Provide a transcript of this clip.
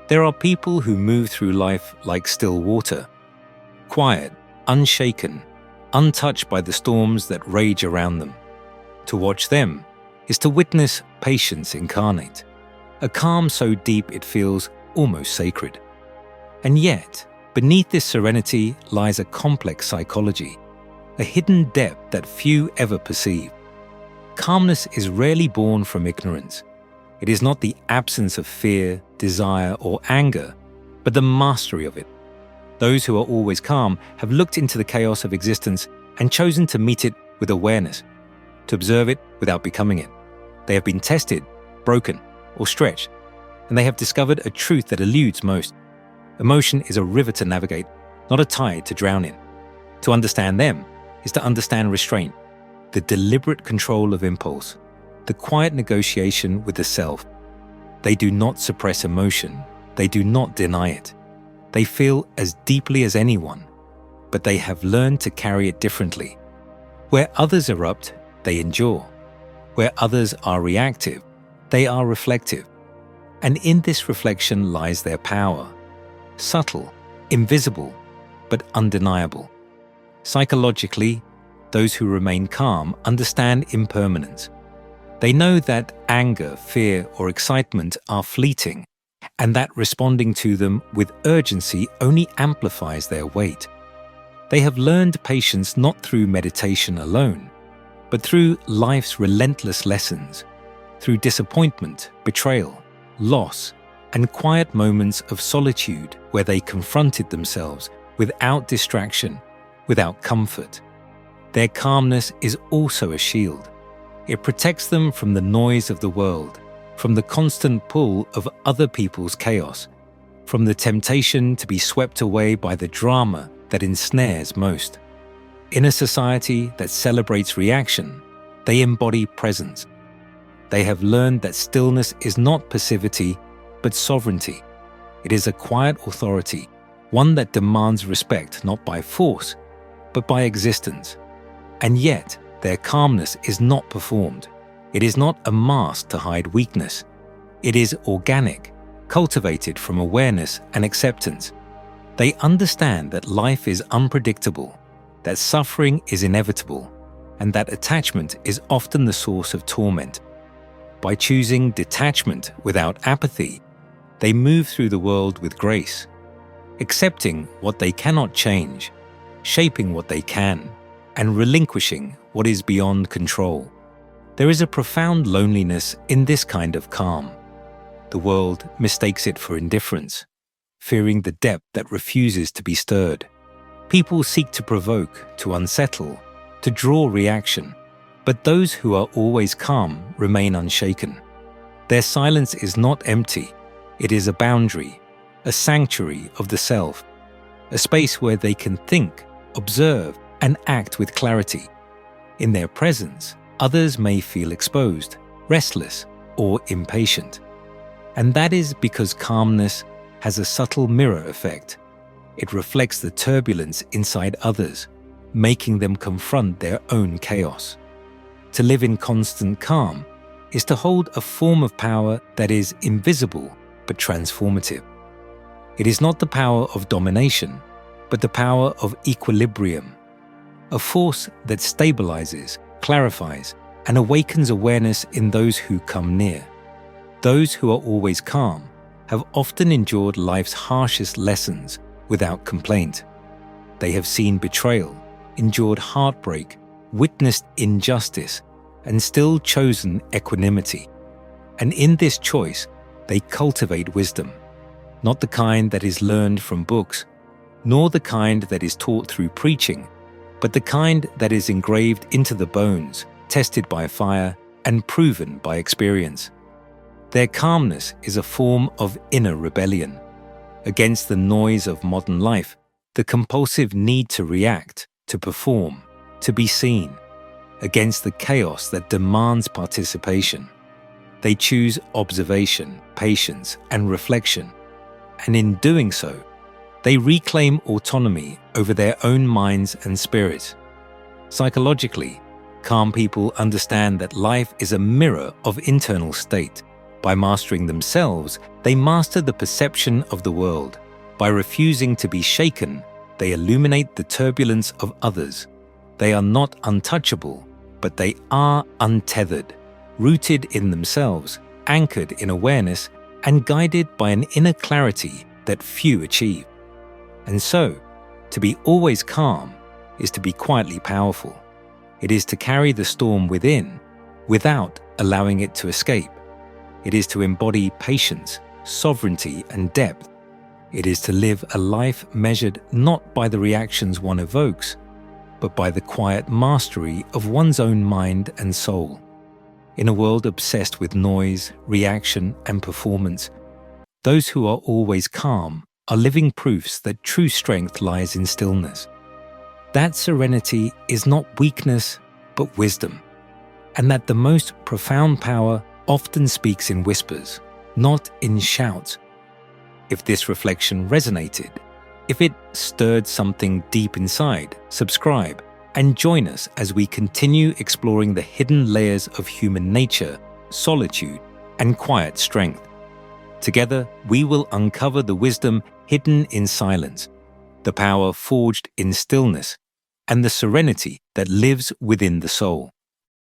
There are people who move through life like still water, quiet, unshaken, untouched by the storms that rage around them. To watch them is to witness patience incarnate, a calm so deep it feels almost sacred. And yet, beneath this serenity lies a complex psychology, a hidden depth that few ever perceive. Calmness is rarely born from ignorance. It is not the absence of fear, desire, or anger, but the mastery of it. Those who are always calm have looked into the chaos of existence and chosen to meet it with awareness, to observe it without becoming it. They have been tested, broken, or stretched, and they have discovered a truth that eludes most. Emotion is a river to navigate, not a tide to drown in. To understand them is to understand restraint, the deliberate control of impulse, the quiet negotiation with the self. They do not suppress emotion. They do not deny it. They feel as deeply as anyone, but they have learned to carry it differently. Where others erupt, they endure. Where others are reactive, they are reflective. And in this reflection lies their power. Subtle, invisible, but undeniable. Psychologically, those who remain calm understand impermanence. They know that anger, fear, or excitement are fleeting, and that responding to them with urgency only amplifies their weight. They have learned patience not through meditation alone, but through life's relentless lessons, through disappointment, betrayal, loss, and quiet moments of solitude where they confronted themselves without distraction, without comfort. Their calmness is also a shield. It protects them from the noise of the world, from the constant pull of other people's chaos, from the temptation to be swept away by the drama that ensnares most. In a society that celebrates reaction, they embody presence. They have learned that stillness is not passivity, but sovereignty. It is a quiet authority, one that demands respect not by force, but by existence. And yet, their calmness is not performed. It is not a mask to hide weakness. It is organic, cultivated from awareness and acceptance. They understand that life is unpredictable, that suffering is inevitable, and that attachment is often the source of torment. By choosing detachment without apathy, they move through the world with grace, accepting what they cannot change, shaping what they can, and relinquishing what is beyond control. There is a profound loneliness in this kind of calm. The world mistakes it for indifference, fearing the depth that refuses to be stirred. People seek to provoke, to unsettle, to draw reaction, but those who are always calm remain unshaken. Their silence is not empty. It is a boundary, a sanctuary of the self, a space where they can think, observe, and act with clarity. In their presence, others may feel exposed, restless, or impatient. And that is because calmness has a subtle mirror effect. It reflects the turbulence inside others, making them confront their own chaos. To live in constant calm is to hold a form of power that is invisible but transformative. It is not the power of domination, but the power of equilibrium, a force that stabilizes, clarifies, and awakens awareness in those who come near. Those who are always calm have often endured life's harshest lessons without complaint. They have seen betrayal, endured heartbreak, witnessed injustice, and still chosen equanimity. And in this choice, they cultivate wisdom, not the kind that is learned from books, nor the kind that is taught through preaching, but the kind that is engraved into the bones, tested by fire, and proven by experience. Their calmness is a form of inner rebellion against the noise of modern life, the compulsive need to react, to perform, to be seen, against the chaos that demands participation. They choose observation, patience, and reflection, and in doing so, they reclaim autonomy over their own minds and spirits. Psychologically, calm people understand that life is a mirror of internal state. By mastering themselves, they master the perception of the world. By refusing to be shaken, they illuminate the turbulence of others. They are not untouchable, but they are untethered, rooted in themselves, anchored in awareness, and guided by an inner clarity that few achieve. And so, to be always calm is to be quietly powerful. It is to carry the storm within, without allowing it to escape. It is to embody patience, sovereignty, and depth. It is to live a life measured not by the reactions one evokes, but by the quiet mastery of one's own mind and soul. In a world obsessed with noise, reaction, and performance, those who are always calm are living proofs that true strength lies in stillness. That serenity is not weakness, but wisdom, and that the most profound power often speaks in whispers, not in shouts. If this reflection resonated, if it stirred something deep inside, subscribe and join us as we continue exploring the hidden layers of human nature, solitude, and quiet strength. Together, we will uncover the wisdom hidden in silence, the power forged in stillness, and the serenity that lives within the soul.